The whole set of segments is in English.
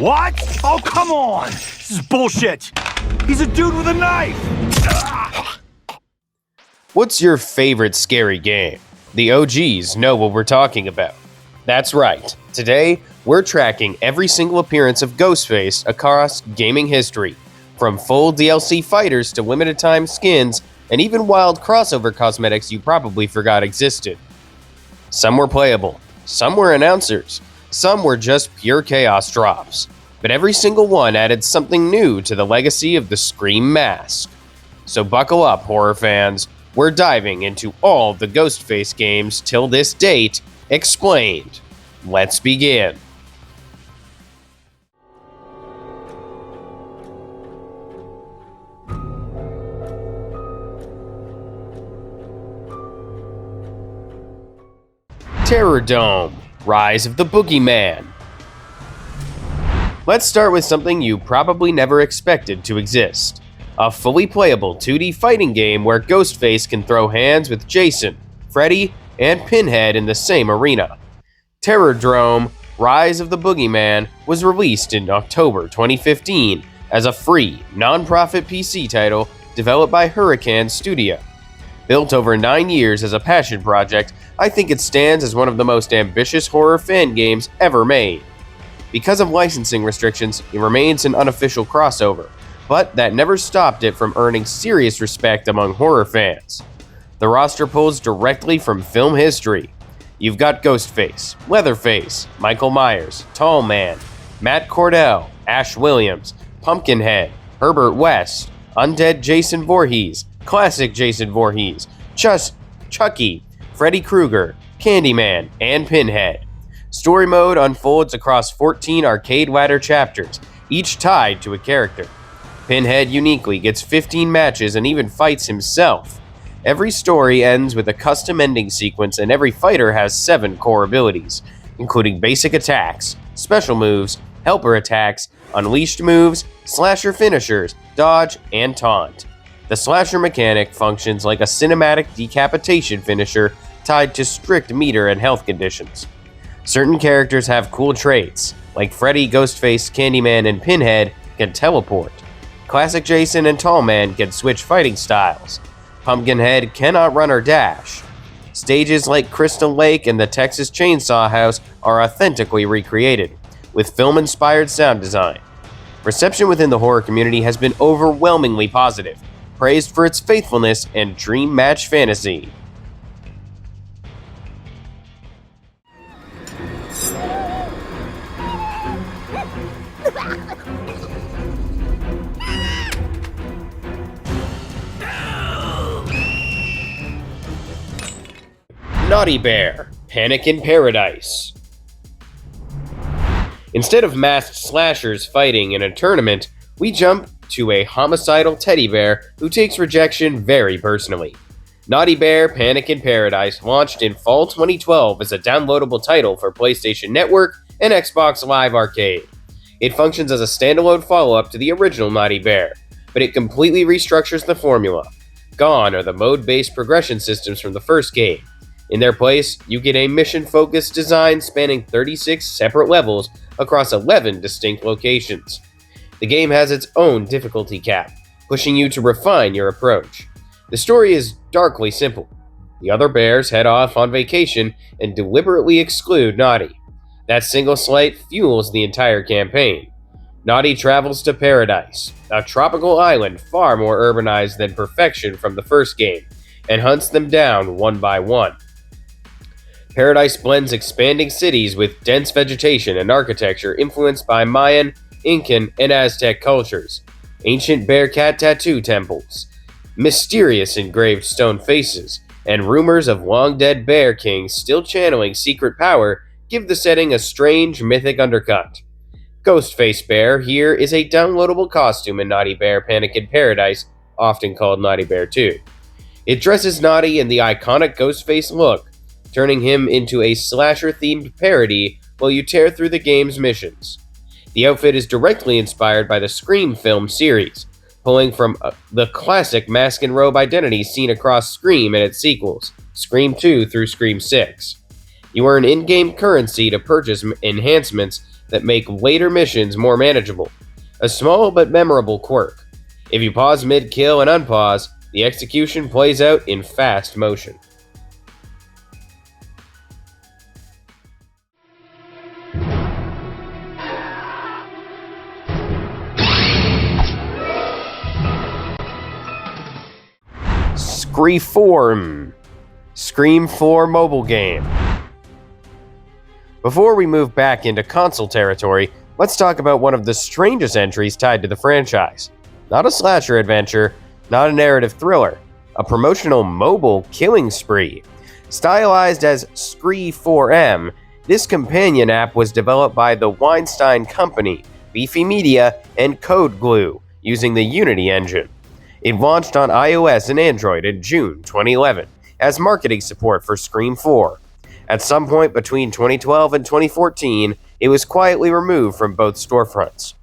What? Oh, come on! This is bullshit! He's a dude with a knife! What's your favorite scary game? The OGs know what we're talking about. That's right. Today, we're tracking every single appearance of Ghostface across gaming history, from full DLC fighters to limited time skins, and even wild crossover cosmetics you probably forgot existed. Some were playable, some were announcers, some were just pure chaos drops, but every single one added something new to the legacy of the Scream mask. So buckle up, horror fans. We're diving into all the Ghostface games till this date, explained. Let's begin. Terrordrome, Rise of the Boogeyman. Let's start with something you probably never expected to exist. A fully playable 2D fighting game where Ghostface can throw hands with Jason, Freddy, and Pinhead in the same arena. Terrordrome, Rise of the Boogeyman was released in October 2015 as a free, non-profit PC title developed by Hurricane Studio. Built over 9 years as a passion project, I think it stands as one of the most ambitious horror fan games ever made. Because of licensing restrictions, it remains an unofficial crossover, but that never stopped it from earning serious respect among horror fans. The roster pulls directly from film history. You've got Ghostface, Leatherface, Michael Myers, Tall Man, Matt Cordell, Ash Williams, Pumpkinhead, Herbert West, Undead Jason Voorhees, Classic Jason Voorhees, Chucky, Freddy Krueger, Candyman, and Pinhead. Story mode unfolds across 14 arcade ladder chapters, each tied to a character. Pinhead uniquely gets 15 matches and even fights himself. Every story ends with a custom ending sequence, and every fighter has 7 core abilities, including basic attacks, special moves, helper attacks, unleashed moves, slasher finishers, dodge, and taunt. The slasher mechanic functions like a cinematic decapitation finisher tied to strict meter and health conditions. Certain characters have cool traits, like Freddy, Ghostface, Candyman, and Pinhead can teleport. Classic Jason and Tall Man can switch fighting styles. Pumpkinhead cannot run or dash. Stages like Crystal Lake and the Texas Chainsaw House are authentically recreated, with film-inspired sound design. Reception within the horror community has been overwhelmingly positive, praised for its faithfulness and dream match fantasy. Naughty Bear, Panic in Paradise. Instead of masked slashers fighting in a tournament, we jump to a homicidal teddy bear who takes rejection very personally. Naughty Bear, Panic in Paradise launched in fall 2012 as a downloadable title for PlayStation Network and Xbox Live Arcade. It functions as a standalone follow-up to the original Naughty Bear, but it completely restructures the formula. Gone are the mode-based progression systems from the first game. In their place, you get a mission-focused design spanning 36 separate levels across 11 distinct locations. The game has its own difficulty cap, pushing you to refine your approach. The story is darkly simple. The other bears head off on vacation and deliberately exclude Naughty. That single slight fuels the entire campaign. Naughty travels to Paradise, a tropical island far more urbanized than Perfection from the first game, and hunts them down one by one. Paradise blends expanding cities with dense vegetation and architecture influenced by Mayan, Incan, and Aztec cultures, ancient bear-cat tattoo temples, mysterious engraved stone faces, and rumors of long-dead bear kings still channeling secret power give the setting a strange, mythic undercut. Ghostface Bear here is a downloadable costume in Naughty Bear Panic in Paradise, often called Naughty Bear 2. It dresses Naughty in the iconic Ghostface look, turning him into a slasher-themed parody while you tear through the game's missions. The outfit is directly inspired by the Scream film series, pulling from the classic mask and robe identity seen across Scream and its sequels, Scream 2 through Scream 6. You earn in-game currency to purchase enhancements that make later missions more manageable. A small but memorable quirk. If you pause mid-kill and unpause, the execution plays out in fast motion. Scream 4 mobile game. Before we move back into console territory, let's talk about one of the strangest entries tied to the franchise. Not a slasher adventure, not a narrative thriller, a promotional mobile killing spree. Stylized as Scree 4M, this companion app was developed by the Weinstein Company, Beefy Media, and Code Glue, using the Unity engine. It launched on iOS and Android in June 2011 as marketing support for Scream 4. At some point between 2012 and 2014, it was quietly removed from both storefronts.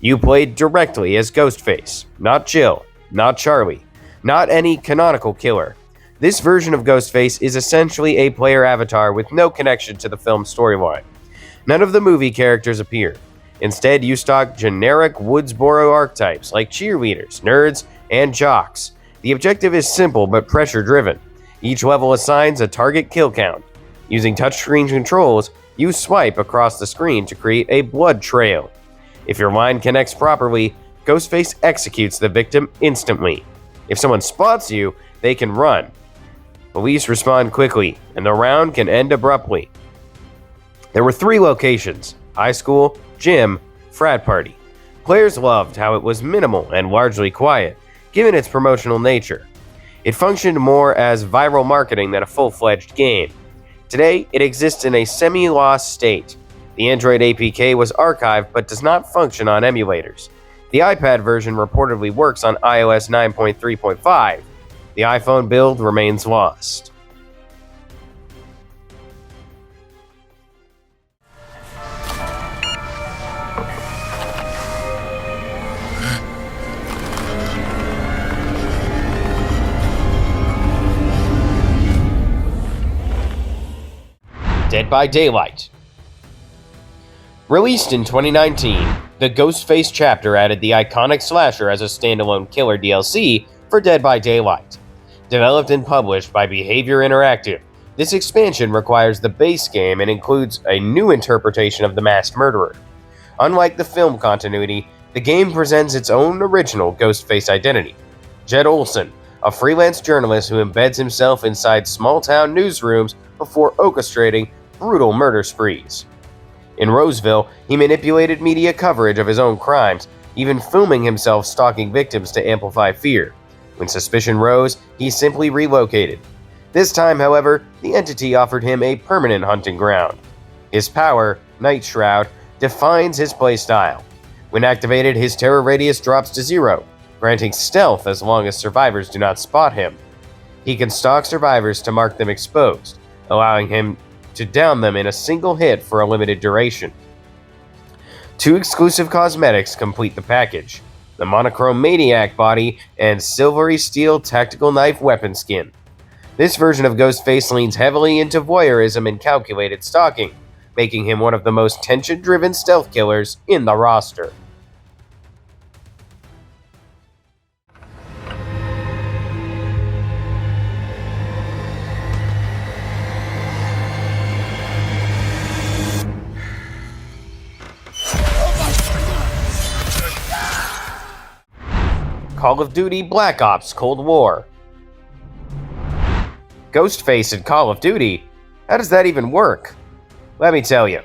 You played directly as Ghostface, not Jill, not Charlie, not any canonical killer. This version of Ghostface is essentially a player avatar with no connection to the film's storyline. None of the movie characters appear. Instead, you stock generic Woodsboro archetypes like cheerleaders, nerds, and jocks. The objective is simple but pressure-driven. Each level assigns a target kill count. Using touchscreen controls, you swipe across the screen to create a blood trail. If your line connects properly, Ghostface executes the victim instantly. If someone spots you, they can run. Police respond quickly, and the round can end abruptly. There were 3 locations: high school, gym, frat party. Players loved how it was minimal and largely quiet, given its promotional nature. It functioned more as viral marketing than a full-fledged game. Today, it exists in a semi-lost state. The Android APK was archived but does not function on emulators. The iPad version reportedly works on iOS 9.3.5. The iPhone build remains lost. Dead by Daylight. Released in 2019, the Ghostface chapter added the iconic slasher as a standalone killer DLC for Dead by Daylight. Developed and published by Behavior Interactive, this expansion requires the base game and includes a new interpretation of the masked murderer. Unlike the film continuity, the game presents its own original Ghostface identity. Jed Olson, a freelance journalist who embeds himself inside small-town newsrooms before orchestrating brutal murder sprees. In Roseville, he manipulated media coverage of his own crimes, even filming himself stalking victims to amplify fear. When suspicion rose, he simply relocated. This time, however, the entity offered him a permanent hunting ground. His power, Night Shroud, defines his playstyle. When activated, his terror radius drops to 0, granting stealth as long as survivors do not spot him. He can stalk survivors to mark them exposed, allowing him to down them in a single hit for a limited duration. 2 exclusive cosmetics complete the package: the monochrome Maniac body and silvery steel tactical knife weapon skin. This version of Ghostface leans heavily into voyeurism and calculated stalking, making him one of the most tension-driven stealth killers in the roster. Call of Duty Black Ops Cold War. Ghostface in Call of Duty? How does that even work? Let me tell you.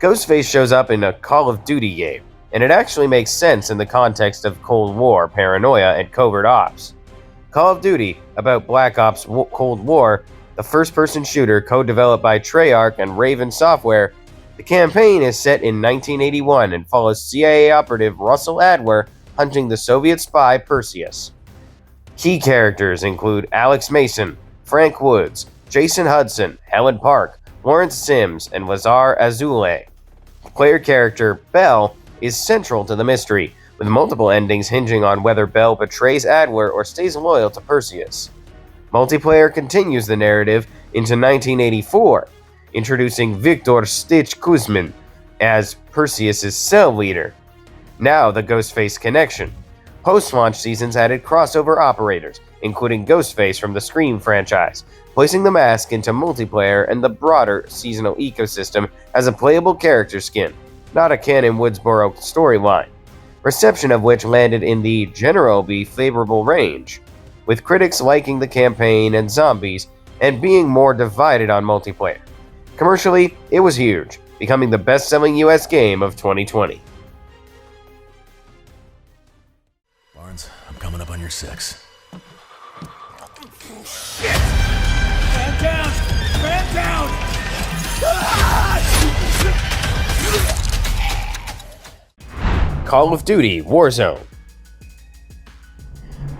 Ghostface shows up in a Call of Duty game, and it actually makes sense in the context of Cold War, paranoia, and covert ops. Call of Duty, about Black Ops Cold War, the first-person shooter co-developed by Treyarch and Raven Software. The campaign is set in 1981 and follows CIA operative Russell Adler hunting the Soviet spy Perseus. Key characters include Alex Mason, Frank Woods, Jason Hudson, Helen Park, Lawrence Sims, and Lazar Azule. Player character Bell is central to the mystery, with multiple endings hinging on whether Bell betrays Adler or stays loyal to Perseus. Multiplayer continues the narrative into 1984, introducing Viktor Stitch Kuzmin, as Perseus' cell leader. Now the Ghostface connection. Post-launch seasons added crossover operators, including Ghostface from the Scream franchise, placing the mask into multiplayer and the broader seasonal ecosystem as a playable character skin, not a canon Woodsboro storyline, reception of which landed in the generally favorable range, with critics liking the campaign and zombies and being more divided on multiplayer. Commercially, it was huge, becoming the best-selling US game of 2020. Barnes, I'm coming up on your 6. Shit! Man down! Man down! Call of Duty Warzone.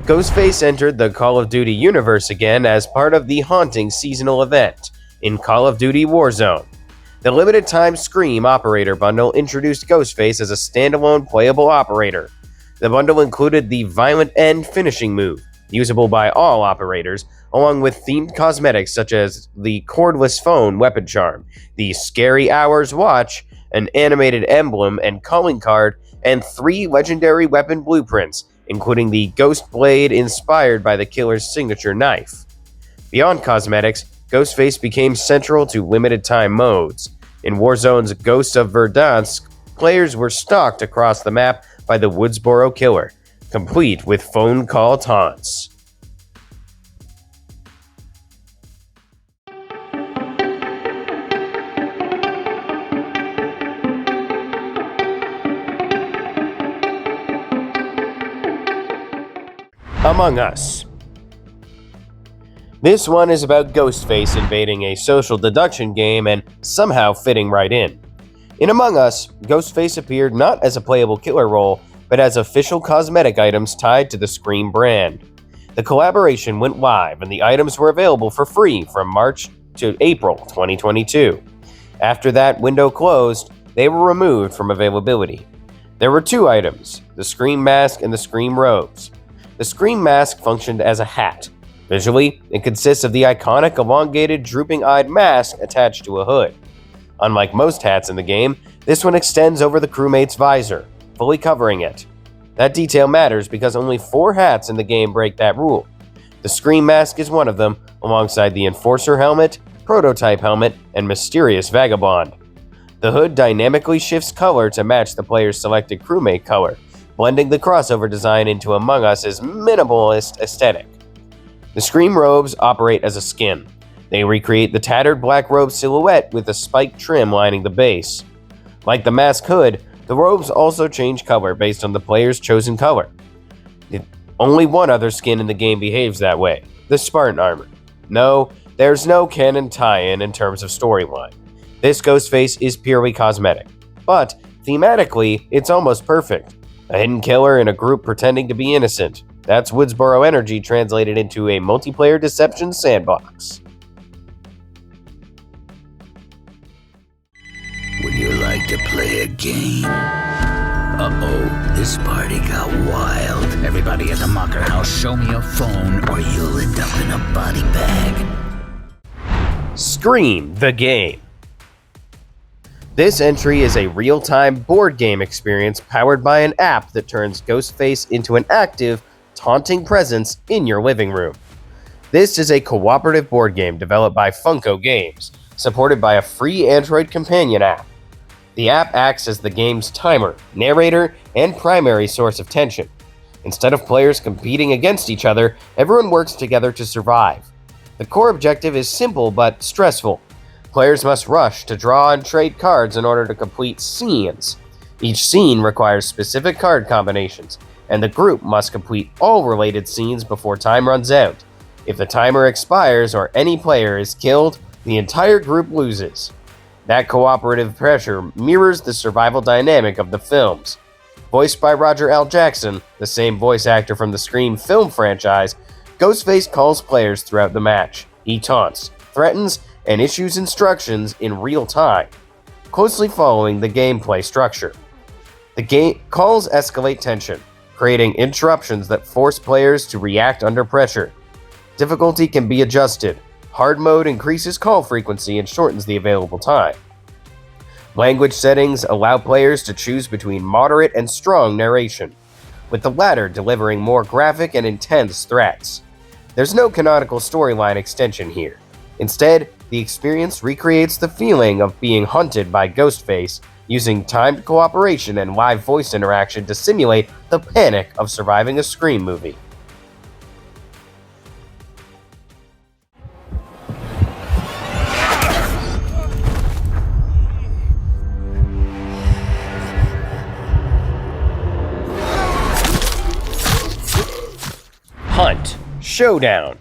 Ghostface entered the Call of Duty universe again as part of the haunting seasonal event in Call of Duty Warzone. The limited-time Scream operator bundle introduced Ghostface as a standalone playable operator. The bundle included the Violent End finishing move, usable by all operators, along with themed cosmetics such as the cordless phone weapon charm, the Scary Hours watch, an animated emblem and calling card, and 3 legendary weapon blueprints, including the Ghost Blade inspired by the killer's signature knife. Beyond cosmetics, Ghostface became central to limited-time modes. In Warzone's Ghosts of Verdansk, players were stalked across the map by the Woodsboro killer, complete with phone call taunts. Among Us. This one is about Ghostface invading a social deduction game and somehow fitting right in. In Among Us, Ghostface appeared not as a playable killer role, but as official cosmetic items tied to the Scream brand. The collaboration went live and the items were available for free from March to April 2022. After that window closed, they were removed from availability. There were 2 items, the Scream mask and the Scream robes. The Scream mask functioned as a hat. Visually, it consists of the iconic elongated drooping-eyed mask attached to a hood. Unlike most hats in the game, this one extends over the crewmate's visor, fully covering it. That detail matters because only 4 hats in the game break that rule. The Scream mask is one of them, alongside the Enforcer helmet, Prototype helmet, and Mysterious Vagabond. The hood dynamically shifts color to match the player's selected crewmate color, blending the crossover design into Among Us' minimalist aesthetic. The Scream robes operate as a skin. They recreate the tattered black robe silhouette with a spiked trim lining the base. Like the mask hood, the robes also change color based on the player's chosen color. Only one other skin in the game behaves that way, the Spartan armor. No, there's no canon tie-in in terms of storyline. This Ghostface is purely cosmetic, but thematically, it's almost perfect. A hidden killer in a group pretending to be innocent. That's Woodsboro energy translated into a multiplayer deception sandbox. Would you like to play a game? Uh-oh, this party got wild. Everybody at the Mocker House, show me a phone or you'll end up in a body bag. Scream the game. This entry is a real-time board game experience powered by an app that turns Ghostface into an active, taunting presence in your living room. This is a cooperative board game developed by Funko Games, supported by a free Android companion app. The app acts as the game's timer, narrator, and primary source of tension. Instead of players competing against each other, everyone works together to survive. The core objective is simple but stressful. Players must rush to draw and trade cards in order to complete scenes. Each scene requires specific card combinations, and the group must complete all related scenes before time runs out. If the timer expires or any player is killed, the entire group loses. That cooperative pressure mirrors the survival dynamic of the films. Voiced by Roger L. Jackson, the same voice actor from the Scream film franchise, Ghostface calls players throughout the match. He taunts, threatens, and issues instructions in real time, closely following the gameplay structure. The game calls escalate tension, creating interruptions that force players to react under pressure. Difficulty can be adjusted. Hard mode increases call frequency and shortens the available time. Language settings allow players to choose between moderate and strong narration, with the latter delivering more graphic and intense threats. There's no canonical storyline extension here. Instead, the experience recreates the feeling of being hunted by Ghostface, using timed cooperation and live voice interaction to simulate the panic of surviving a Scream movie. Hunt Showdown.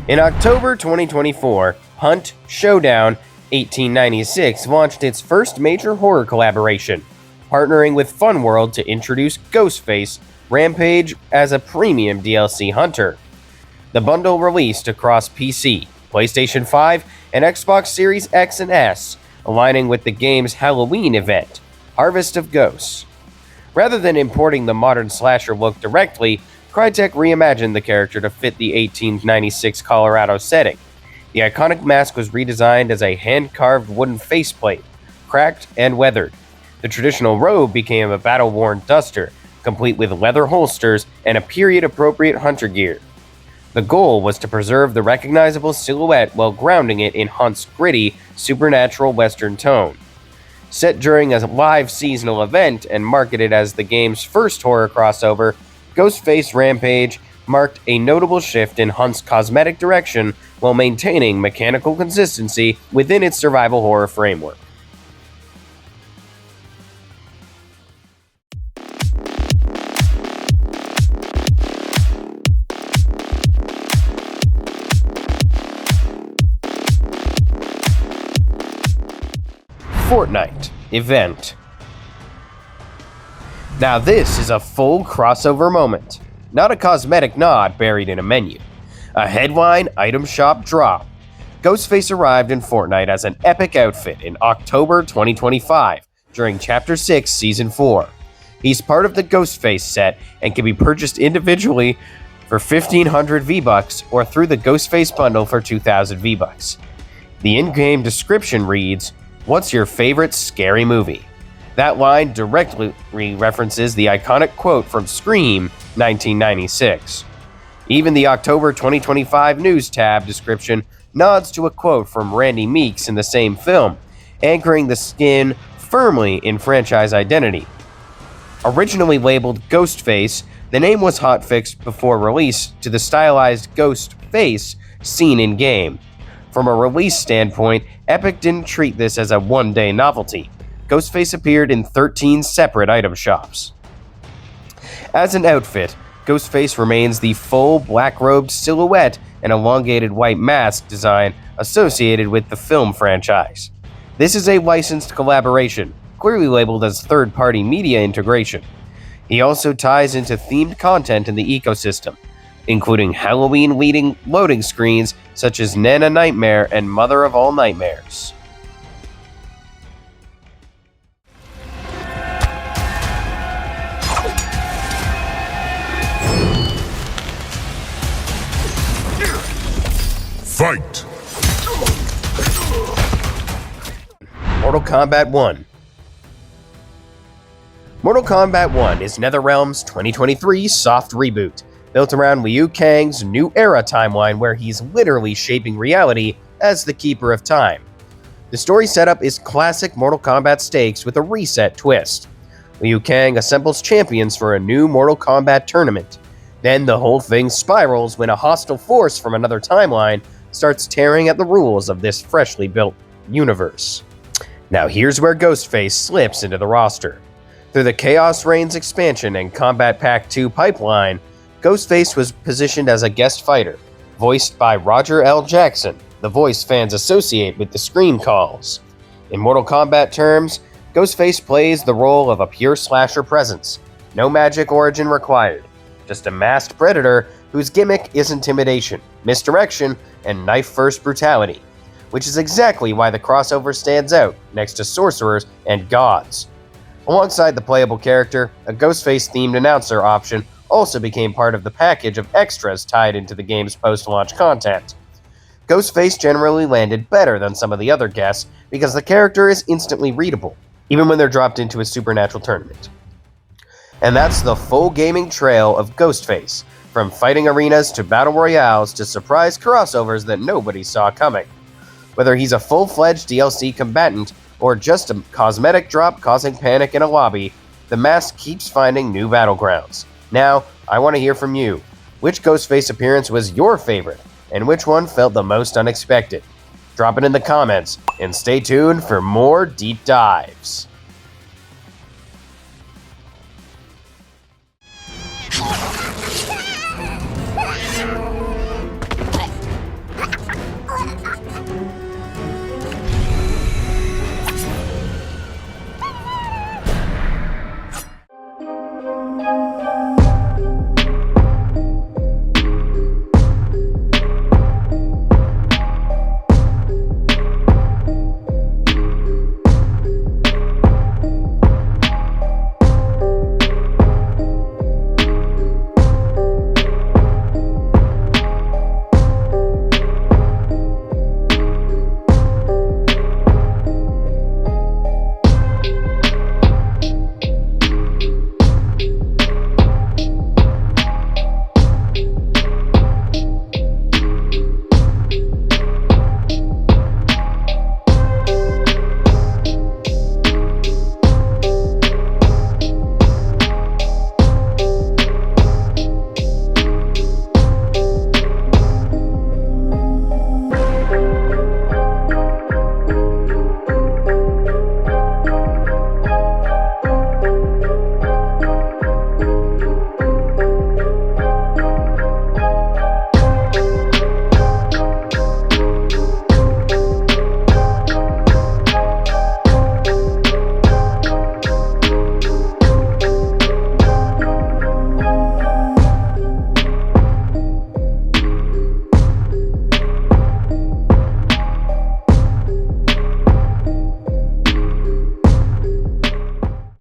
In October 2024, Hunt Showdown 1896 launched its first major horror collaboration, partnering with Funworld to introduce Ghostface Rampage as a premium DLC hunter. The bundle released across PC, PlayStation 5, and Xbox Series X and S, aligning with the game's Halloween event, Harvest of Ghosts. Rather than importing the modern slasher look directly, Crytek reimagined the character to fit the 1896 Colorado setting. The iconic mask was redesigned as a hand-carved wooden faceplate, cracked and weathered. The traditional robe became a battle-worn duster, complete with leather holsters and a period-appropriate hunter gear. The goal was to preserve the recognizable silhouette while grounding it in Hunt's gritty, supernatural western tone. Set during a live seasonal event and marketed as the game's first horror crossover, Ghostface Rampage marked a notable shift in Hunt's cosmetic direction while maintaining mechanical consistency within its survival horror framework. Fortnite event. Now this is a full crossover moment, not a cosmetic nod buried in a menu. A headline item shop drop. Ghostface arrived in Fortnite as an epic outfit in October 2025 during Chapter 6 Season 4. He's part of the Ghostface set and can be purchased individually for 1,500 V-Bucks or through the Ghostface bundle for 2,000 V-Bucks. The in-game description reads, "What's your favorite scary movie?" That line directly references the iconic quote from Scream 1996. Even the October 2025 news tab description nods to a quote from Randy Meeks in the same film, anchoring the skin firmly in franchise identity. Originally labeled Ghostface, the name was hotfixed before release to the stylized ghost face seen in-game. From a release standpoint, Epic didn't treat this as a one-day novelty. Ghostface appeared in 13 separate item shops. As an outfit, Ghostface remains the full black-robed silhouette and elongated white mask design associated with the film franchise. This is a licensed collaboration, clearly labeled as third-party media integration. He also ties into themed content in the ecosystem, including Halloween-leading loading screens such as Nana Nightmare and Mother of All Nightmares. Fight! Mortal Kombat 1. Mortal Kombat 1 is NetherRealm's 2023 soft reboot, built around Liu Kang's New Era timeline where he's literally shaping reality as the Keeper of Time. The story setup is classic Mortal Kombat stakes with a reset twist. Liu Kang assembles champions for a new Mortal Kombat tournament. Then the whole thing spirals when a hostile force from another timeline starts tearing at the rules of this freshly built universe. Now here's where Ghostface slips into the roster. Through the Chaos Reigns expansion and Combat Pack 2 pipeline, Ghostface was positioned as a guest fighter, voiced by Roger L. Jackson, the voice fans associate with the Scream calls. In Mortal Kombat terms, Ghostface plays the role of a pure slasher presence, no magic origin required, just a masked predator whose gimmick is intimidation, misdirection, and knife-first brutality, which is exactly why the crossover stands out next to sorcerers and gods. Alongside the playable character, a Ghostface-themed announcer option also became part of the package of extras tied into the game's post-launch content. Ghostface generally landed better than some of the other guests because the character is instantly readable, even when they're dropped into a supernatural tournament. And that's the full gaming trail of Ghostface, from fighting arenas to battle royales to surprise crossovers that nobody saw coming. Whether he's a full-fledged DLC combatant or just a cosmetic drop causing panic in a lobby, the mask keeps finding new battlegrounds. Now, I want to hear from you. Which Ghostface appearance was your favorite, and which one felt the most unexpected? Drop it in the comments, and stay tuned for more deep dives.